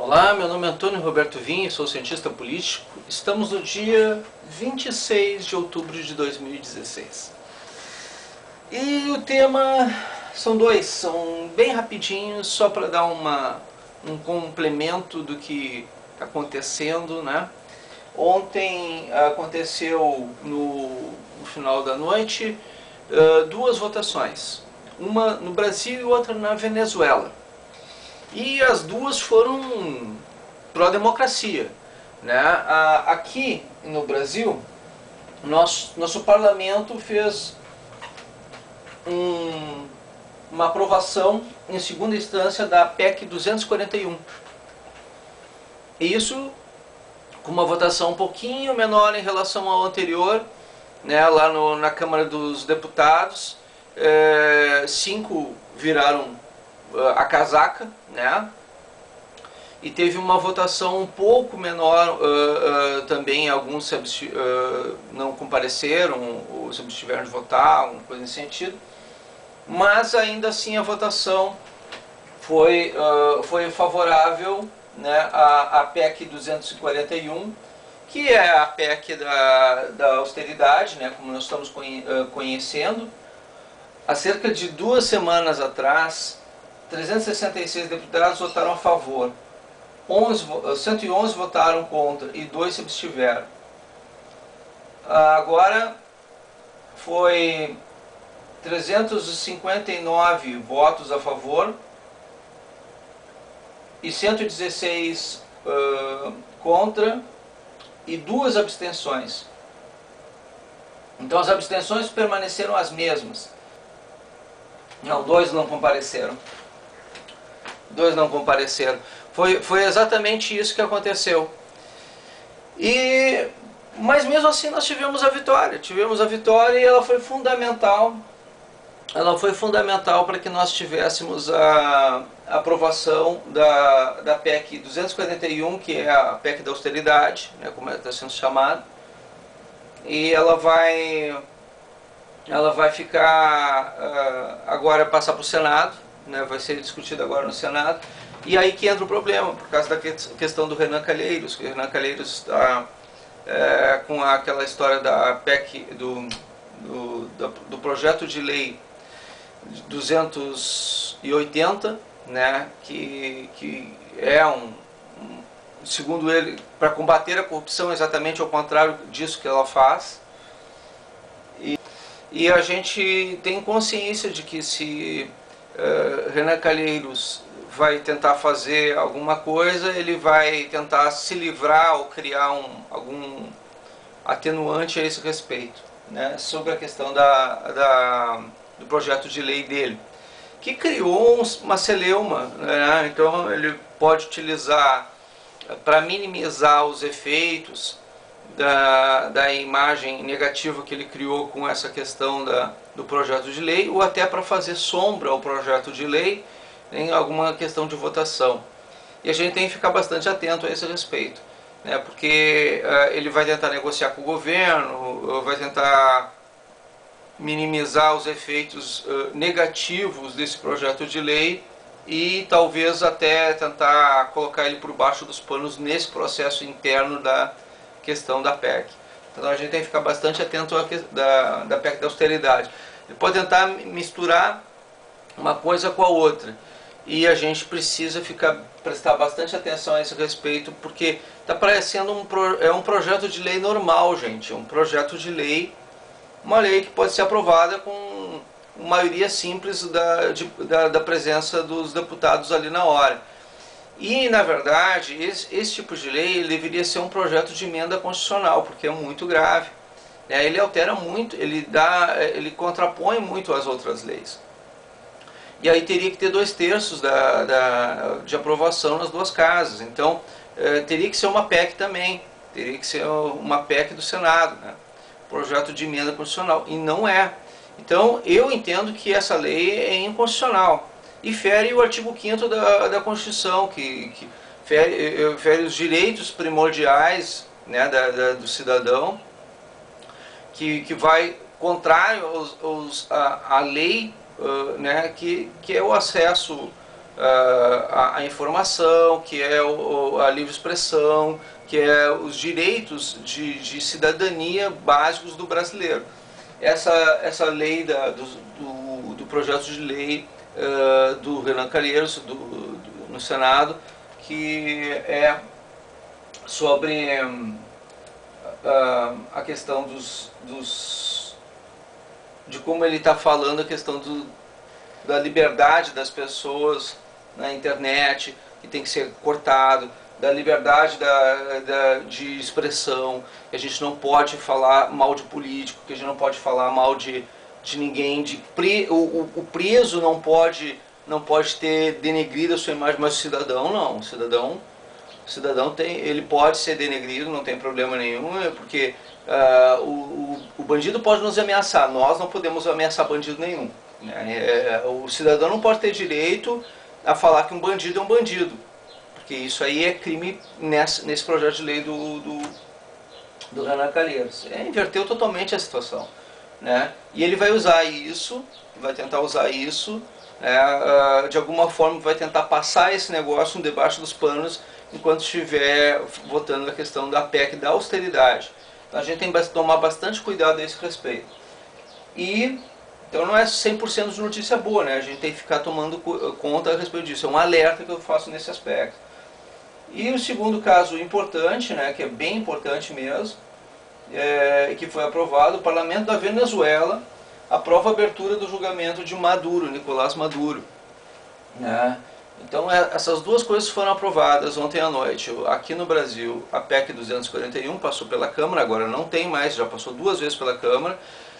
Olá, meu nome é Antônio Roberto Vinha, sou cientista político. Estamos no dia 26 de outubro de 2016. E o tema são dois, são bem rapidinhos, só para dar um complemento do que está acontecendo, né? Ontem aconteceu no final da noite duas votações, uma no Brasil e outra na Venezuela. E as duas foram pró-democracia, né? Aqui no Brasil, nosso parlamento fez uma aprovação em segunda instância da PEC 241. E isso com uma votação um pouquinho menor em relação ao anterior, né? Lá na Câmara dos Deputados, 5 viraram a casaca, né? E teve uma votação um pouco menor, também alguns não compareceram ou se abstiveram de votar, alguma coisa nesse sentido, mas ainda assim a votação foi favorável, né, à PEC 241, que é a PEC da austeridade, né, como nós estamos conhecendo. Há cerca de 2 semanas atrás, 366 deputados votaram a favor, 111 votaram contra e 2 se abstiveram. Agora foi 359 votos a favor e 116 contra e 2 abstenções. Então as abstenções permaneceram as mesmas. Não, 2 não compareceram. 2 não compareceram. Foi exatamente isso que aconteceu. Mas mesmo assim nós tivemos a vitória. Tivemos a vitória e ela foi fundamental. Ela foi fundamental para que nós tivéssemos a aprovação da PEC 241, que é a PEC da austeridade, né, como está sendo chamada. E ela vai ficar agora passar para o Senado, né, vai ser discutida agora no Senado. E aí que entra o problema, por causa da questão do Renan Calheiros, que o Renan Calheiros está com aquela história da PEC, do projeto de lei 280, né, que é segundo ele, para combater a corrupção, exatamente ao contrário disso que ela faz. E a gente tem consciência de que se Renan Calheiros vai tentar fazer alguma coisa, ele vai tentar se livrar ou criar algum atenuante a esse respeito, né, sobre a questão do projeto de lei dele, que criou uma celeuma, né? Então ele pode utilizar para minimizar os efeitos da imagem negativa que ele criou com essa questão do projeto de lei, ou até para fazer sombra ao projeto de lei em alguma questão de votação. E a gente tem que ficar bastante atento a esse respeito, né, porque ele vai tentar negociar com o governo, vai tentar minimizar os efeitos negativos desse projeto de lei e talvez até tentar colocar ele por baixo dos panos nesse processo interno da questão da PEC. Então a gente tem que ficar bastante atento da PEC da austeridade. Ele pode tentar misturar uma coisa com a outra. E a gente precisa prestar bastante atenção a esse respeito, porque está parecendo um projeto de lei normal, gente. É um projeto de lei, uma lei que pode ser aprovada com maioria simples da presença dos deputados ali na hora. E, na verdade, esse tipo de lei ele deveria ser um projeto de emenda constitucional, porque é muito grave, né? Ele altera muito, ele contrapõe muito as outras leis. E aí teria que ter 2/3 de aprovação nas duas casas. Então, teria que ser uma PEC também, teria que ser uma PEC do Senado, né? Projeto de emenda constitucional, e não é. Então, eu entendo que essa lei é inconstitucional e fere o artigo 5º da Constituição, que fere os direitos primordiais, né, do cidadão, que vai contrário à lei, né, que é o acesso a informação, que é a livre expressão, que é os direitos de cidadania básicos do brasileiro. Essa lei do projeto de lei do Renan Calheiros no Senado, que é sobre a questão de como ele está falando a questão da liberdade das pessoas na internet, que tem que ser cortado, da liberdade de expressão, que a gente não pode falar mal de político, que a gente não pode falar mal de ninguém, o preso não pode ter denegrido a sua imagem, mas o cidadão não. O cidadão ele pode ser denegrido, não tem problema nenhum, porque o bandido pode nos ameaçar, nós não podemos ameaçar bandido nenhum. O cidadão não pode ter direito a falar que um bandido é um bandido, porque isso aí é crime nesse projeto de lei do Renan Calheiros. Inverteu totalmente a situação, né? E ele vai usar isso, vai tentar usar isso, de alguma forma vai tentar passar esse negócio debaixo dos panos enquanto estiver votando a questão da PEC da austeridade. Então a gente tem que tomar bastante cuidado a esse respeito. Então não é 100% de notícia boa, né? A gente tem que ficar tomando conta a respeito disso. É um alerta que eu faço nesse aspecto. E o segundo caso importante, né, que é bem importante mesmo, que foi aprovado, o Parlamento da Venezuela aprova a abertura do julgamento de Maduro, Nicolás Maduro, né? Então essas duas coisas foram aprovadas ontem à noite. Aqui no Brasil, a PEC 241 passou pela Câmara, agora não tem mais, já passou 2 vezes pela Câmara,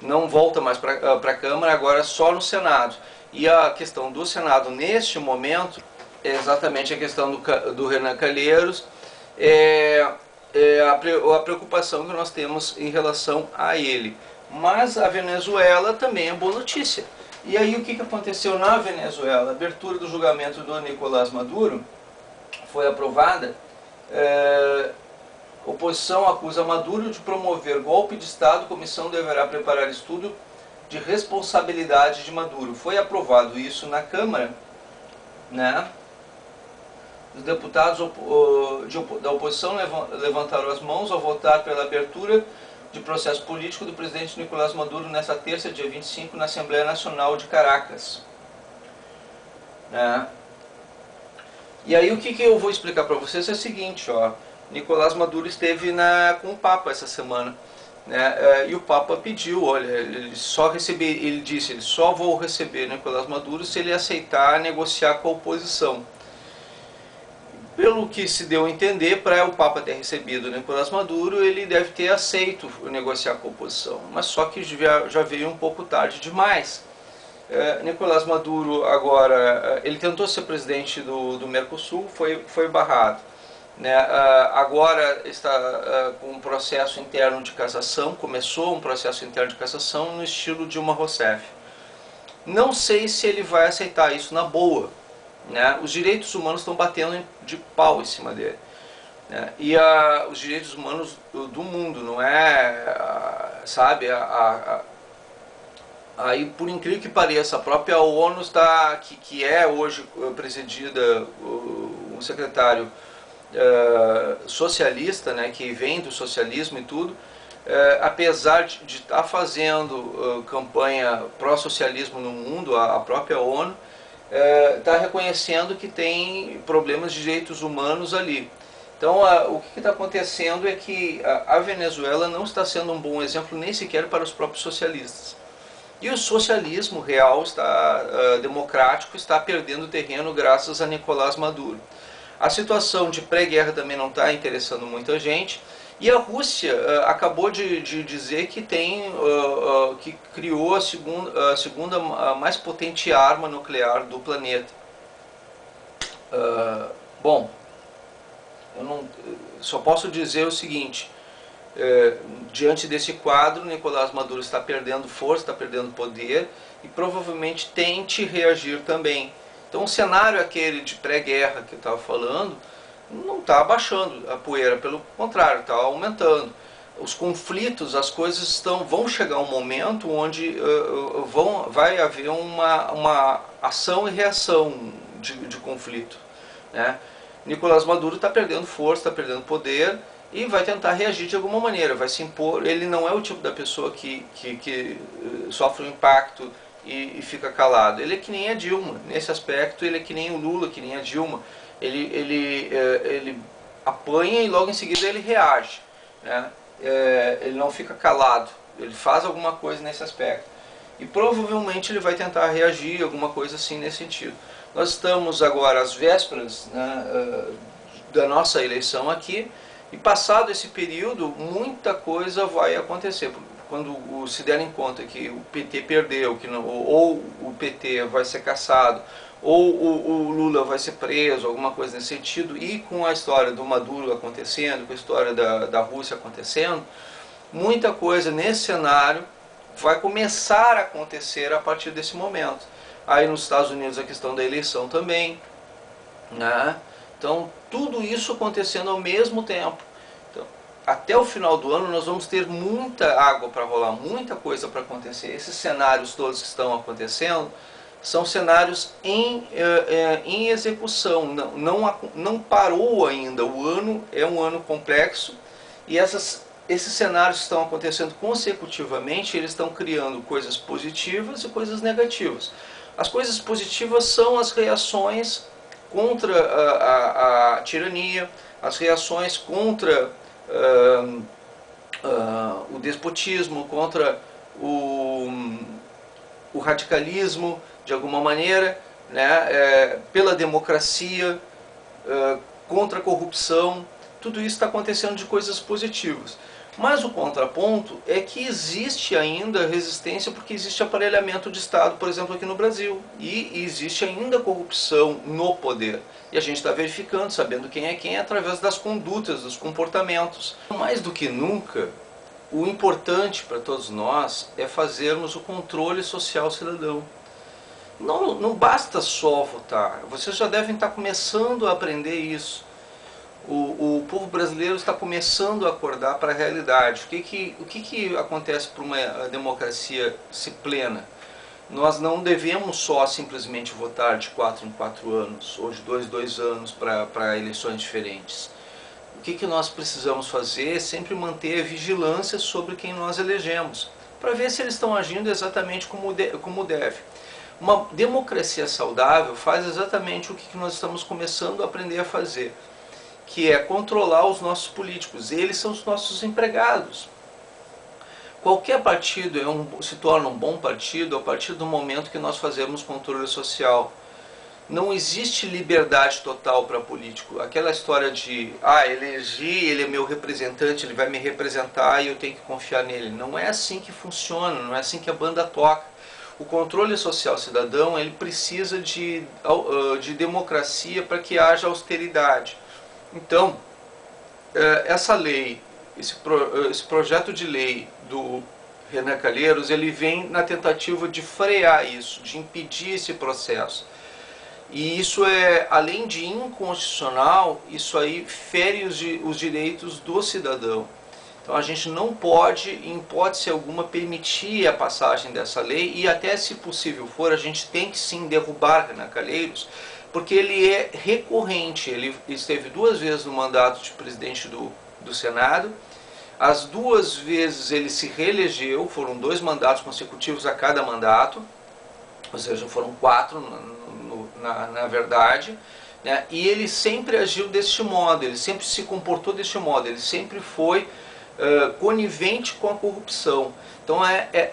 não volta mais para a Câmara, agora só no Senado. E a questão do Senado neste momento é exatamente a questão do Renan Calheiros, a preocupação que nós temos em relação a ele. Mas a Venezuela também é boa notícia. E aí o que aconteceu na Venezuela? A abertura do julgamento do Nicolás Maduro foi aprovada. Oposição acusa Maduro de promover golpe de Estado. Comissão deverá preparar estudo de responsabilidade de Maduro. Foi aprovado isso na Câmara, né? Os deputados da oposição levantaram as mãos ao votar pela abertura de processo político do presidente Nicolás Maduro nesta terça, dia 25, na Assembleia Nacional de Caracas. E aí o que eu vou explicar para vocês é o seguinte, ó. Nicolás Maduro esteve com o Papa essa semana, né? E o Papa pediu, olha, ele disse, ele só vou receber Nicolás Maduro se ele aceitar negociar com a oposição. Pelo que se deu a entender, para o Papa ter recebido Nicolás Maduro, ele deve ter aceito negociar com a oposição, mas só que já veio um pouco tarde demais. Nicolás Maduro agora, ele tentou ser presidente do Mercosul, foi barrado, né? Agora está com um processo interno de cassação, começou um processo interno de cassação no estilo Dilma Rousseff. Não sei se ele vai aceitar isso na boa, né? Os direitos humanos estão batendo de pau em cima dele, né? E os direitos humanos do mundo, não sabe, aí por incrível que pareça, a própria ONU que é hoje presidida um secretário socialista, né, que vem do socialismo e tudo, apesar de estar fazendo campanha pró-socialismo no mundo, a própria ONU está reconhecendo que tem problemas de direitos humanos ali. Então o que está acontecendo é que a Venezuela não está sendo um bom exemplo nem sequer para os próprios socialistas. E o socialismo real, democrático, está perdendo terreno graças a Nicolás Maduro. A situação de pré-guerra também não está interessando muita gente. E a Rússia acabou de dizer que que criou a segunda mais potente arma nuclear do planeta. Bom, eu só posso dizer o seguinte: diante desse quadro, Nicolás Maduro está perdendo força, está perdendo poder e provavelmente tente reagir também. Então o cenário aquele de pré-guerra que eu estava falando não está abaixando a poeira, pelo contrário, está aumentando. Os conflitos, as coisas vão chegar um momento onde vai haver uma ação e reação de conflito, né? Nicolás Maduro está perdendo força, está perdendo poder e vai tentar reagir de alguma maneira, vai se impor. Ele não é o tipo da pessoa que sofre um impacto e fica calado. Ele é que nem a Dilma, nesse aspecto ele é que nem o Lula, que nem a Dilma. Ele apanha e logo em seguida ele reage, né? Ele não fica calado, ele faz alguma coisa nesse aspecto. E provavelmente ele vai tentar reagir, alguma coisa assim nesse sentido. Nós estamos agora às vésperas, né, da nossa eleição aqui, e passado esse período, muita coisa vai acontecer. Quando se derem conta que o PT perdeu, que não, ou o PT vai ser cassado, ou o Lula vai ser preso, alguma coisa nesse sentido, e com a história do Maduro acontecendo, com a história da Rússia acontecendo, muita coisa nesse cenário vai começar a acontecer a partir desse momento. Aí nos Estados Unidos a questão da eleição também, né? Então tudo isso acontecendo ao mesmo tempo. Então, até o final do ano nós vamos ter muita água para rolar, muita coisa para acontecer. Esses cenários todos que estão acontecendo são cenários em execução, não parou ainda. O ano é um ano complexo e esses cenários que estão acontecendo consecutivamente, eles estão criando coisas positivas e coisas negativas. As coisas positivas são as reações contra a tirania, as reações contra o despotismo, contra o radicalismo, de alguma maneira, né, pela democracia, contra a corrupção. Tudo isso está acontecendo de coisas positivas. Mas o contraponto é que existe ainda resistência porque existe aparelhamento de Estado, por exemplo, aqui no Brasil. E existe ainda corrupção no poder. E a gente está verificando, sabendo quem é, através das condutas, dos comportamentos. Mais do que nunca, o importante para todos nós é fazermos o controle social cidadão. Não basta só votar, vocês já devem estar começando a aprender isso. O povo brasileiro está começando a acordar para a realidade. O que acontece para uma democracia se plena? Nós não devemos só simplesmente votar de 4 em 4 anos, ou de 2 em 2 anos para eleições diferentes. O que nós precisamos fazer é sempre manter a vigilância sobre quem nós elegemos, para ver se eles estão agindo exatamente como deve. Uma democracia saudável faz exatamente o que nós estamos começando a aprender a fazer, que é controlar os nossos políticos. Eles são os nossos empregados. Qualquer partido se torna um bom partido a partir do momento que nós fazemos controle social. Não existe liberdade total para político. Aquela história de, elegi, ele é meu representante, ele vai me representar e eu tenho que confiar nele. Não é assim que funciona, não é assim que a banda toca. O controle social cidadão, ele precisa de democracia para que haja austeridade. Então, essa lei, esse projeto de lei do Renan Calheiros, ele vem na tentativa de frear isso, de impedir esse processo. E isso além de inconstitucional, isso aí fere os direitos do cidadão. Então a gente não pode, em hipótese alguma, permitir a passagem dessa lei e até, se possível for, a gente tem que sim derrubar Renan Calheiros, porque ele é recorrente. Ele esteve 2 vezes no mandato de presidente do Senado. As 2 vezes ele se reelegeu, foram 2 mandatos consecutivos a cada mandato, ou seja, foram 4 na verdade, né? E ele sempre agiu deste modo, ele sempre se comportou deste modo, ele sempre foi conivente com a corrupção. Então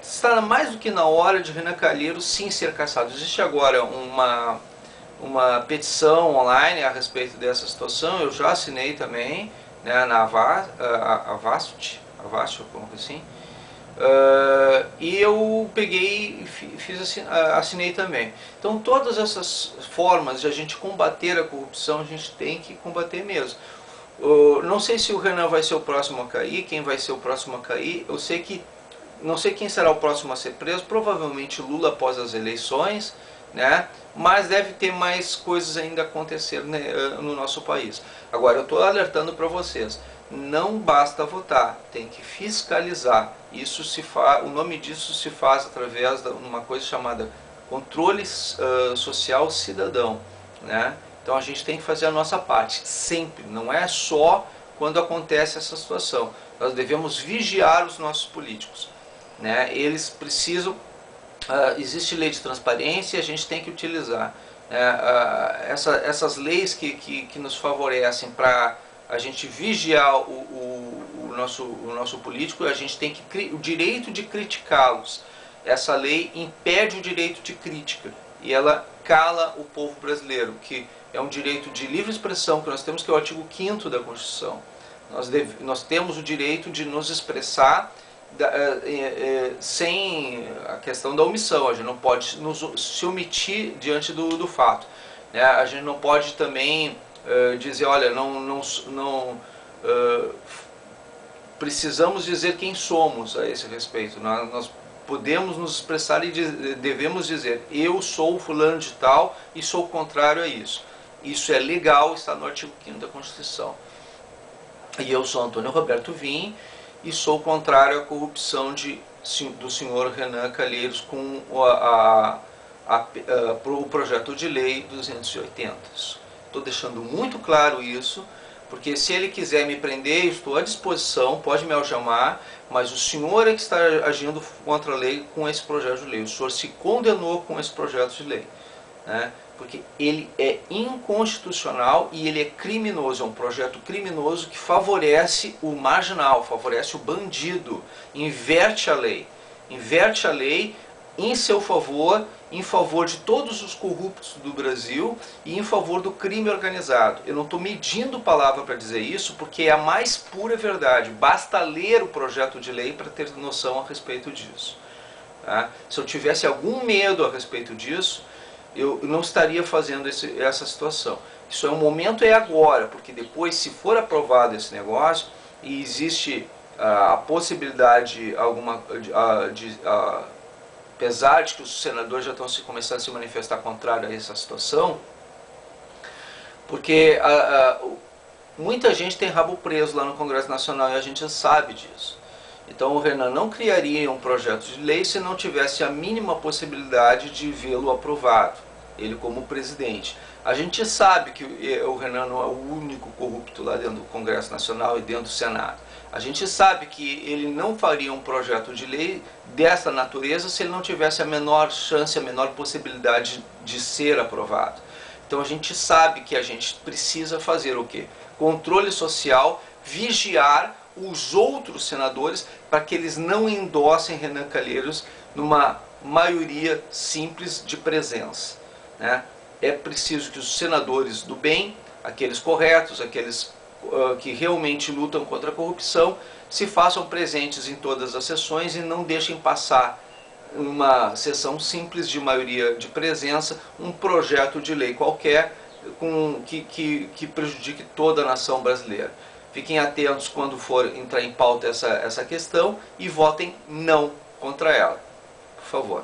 está mais do que na hora de Renan Calheiros sim ser cassado. Existe agora uma petição online a respeito dessa situação, eu já assinei também, né, na Avast, alguma coisa assim, e eu peguei e assinei também. Então todas essas formas de a gente combater a corrupção, a gente tem que combater mesmo. Não sei se o Renan vai ser o próximo a cair, quem vai ser o próximo a cair. Não sei quem será o próximo a ser preso, provavelmente Lula após as eleições, né? Mas deve ter mais coisas ainda acontecer, né, no nosso país. Agora eu estou alertando para vocês, não basta votar, tem que fiscalizar. O nome disso se faz através de uma coisa chamada controle social cidadão. né? Então a gente tem que fazer a nossa parte, sempre, não é só quando acontece essa situação. Nós devemos vigiar os nossos políticos, né? Eles precisam, existe lei de transparência e a gente tem que utilizar essas leis que nos favorecem para a gente vigiar o nosso político. A gente tem o direito de criticá-los. Essa lei impede o direito de crítica e ela cala o povo brasileiro, que é um direito de livre expressão que nós temos, que é o artigo 5º da Constituição. Nós temos o direito de nos expressar sem a questão da omissão. A gente não pode se omitir diante do fato, né? A gente não pode também dizer, olha, não precisamos dizer quem somos a esse respeito. Nós podemos nos expressar e devemos dizer, eu sou fulano de tal e sou contrário a isso. Isso é legal, está no artigo 5º da Constituição. E eu sou Antônio Roberto Vim e sou contrário à corrupção do senhor Renan Calheiros com o projeto de lei 280. Estou deixando muito claro isso, porque se ele quiser me prender, eu estou à disposição, pode me algemar, mas o senhor é que está agindo contra a lei com esse projeto de lei. O senhor se condenou com esse projeto de lei, né? Porque ele é inconstitucional e ele é criminoso, é um projeto criminoso que favorece o marginal, favorece o bandido, inverte a lei em seu favor, em favor de todos os corruptos do Brasil e em favor do crime organizado. Eu não estou medindo palavra para dizer isso, porque é a mais pura verdade. Basta ler o projeto de lei para ter noção a respeito disso, tá? Se eu tivesse algum medo a respeito disso, eu não estaria fazendo essa situação. Isso é o momento, é agora, porque depois, se for aprovado esse negócio, e existe a possibilidade apesar de que os senadores já estão começando a se manifestar contrário a essa situação, porque muita gente tem rabo preso lá no Congresso Nacional e a gente sabe disso. Então o Renan não criaria um projeto de lei se não tivesse a mínima possibilidade de vê-lo aprovado, ele como presidente. A gente sabe que o Renan não é o único corrupto lá dentro do Congresso Nacional e dentro do Senado. A gente sabe que ele não faria um projeto de lei dessa natureza se ele não tivesse a menor chance, a menor possibilidade de ser aprovado. Então a gente sabe que a gente precisa fazer o quê? Controle social, vigiar os outros senadores para que eles não endossem Renan Calheiros numa maioria simples de presença, né? É preciso que os senadores do bem, aqueles corretos, aqueles que realmente lutam contra a corrupção, se façam presentes em todas as sessões e não deixem passar uma sessão simples de maioria de presença, um projeto de lei qualquer que prejudique toda a nação brasileira. Fiquem atentos quando for entrar em pauta essa questão e votem não contra ela, por favor.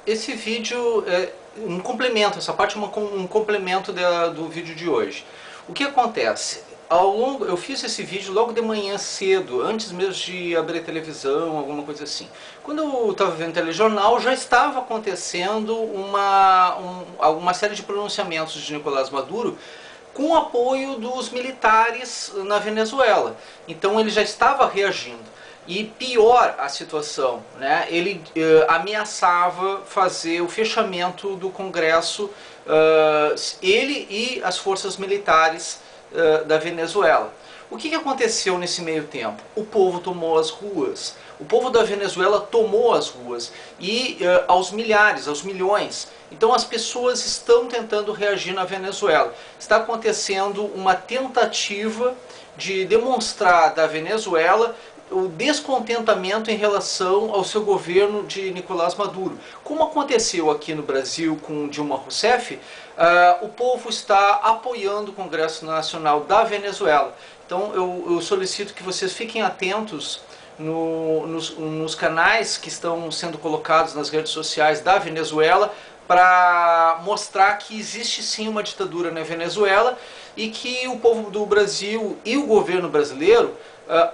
Esse vídeo é um complemento, essa parte é um complemento do vídeo de hoje. O que acontece? Eu fiz esse vídeo logo de manhã cedo, antes mesmo de abrir a televisão, alguma coisa assim. Quando eu estava vendo o telejornal, já estava acontecendo uma série de pronunciamentos de Nicolás Maduro com o apoio dos militares na Venezuela. Então ele já estava reagindo. E pior a situação, né? Ele ameaçava fazer o fechamento do Congresso, ele e as forças militares da Venezuela. O que aconteceu nesse meio tempo? O povo tomou as ruas. O povo da Venezuela tomou as ruas e aos milhares, aos milhões. Então as pessoas estão tentando reagir na Venezuela. Está acontecendo uma tentativa de demonstrar da Venezuela o descontentamento em relação ao seu governo de Nicolás Maduro. Como aconteceu aqui no Brasil com Dilma Rousseff, o povo está apoiando o Congresso Nacional da Venezuela. Então eu solicito que vocês fiquem atentos nos canais que estão sendo colocados nas redes sociais da Venezuela, para mostrar que existe sim uma ditadura na Venezuela e que o povo do Brasil e o governo brasileiro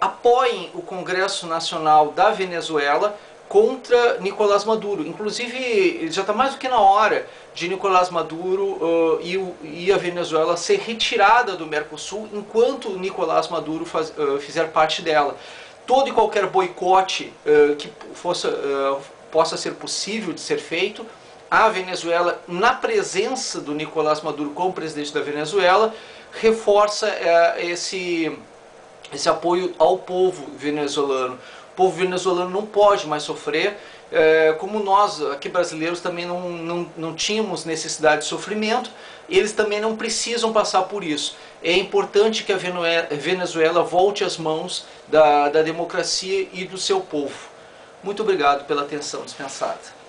apoiem o Congresso Nacional da Venezuela contra Nicolás Maduro. Inclusive, já está mais do que na hora de Nicolás Maduro e a Venezuela ser retirada do Mercosul enquanto Nicolás Maduro fizer parte dela. Todo e qualquer boicote que possa ser possível de ser feito à Venezuela, na presença do Nicolás Maduro como presidente da Venezuela, reforça esse apoio ao povo venezuelano. O povo venezuelano não pode mais sofrer, como nós aqui brasileiros também não tínhamos necessidade de sofrimento, eles também não precisam passar por isso. É importante que a Venezuela volte às mãos da democracia e do seu povo. Muito obrigado pela atenção dispensada.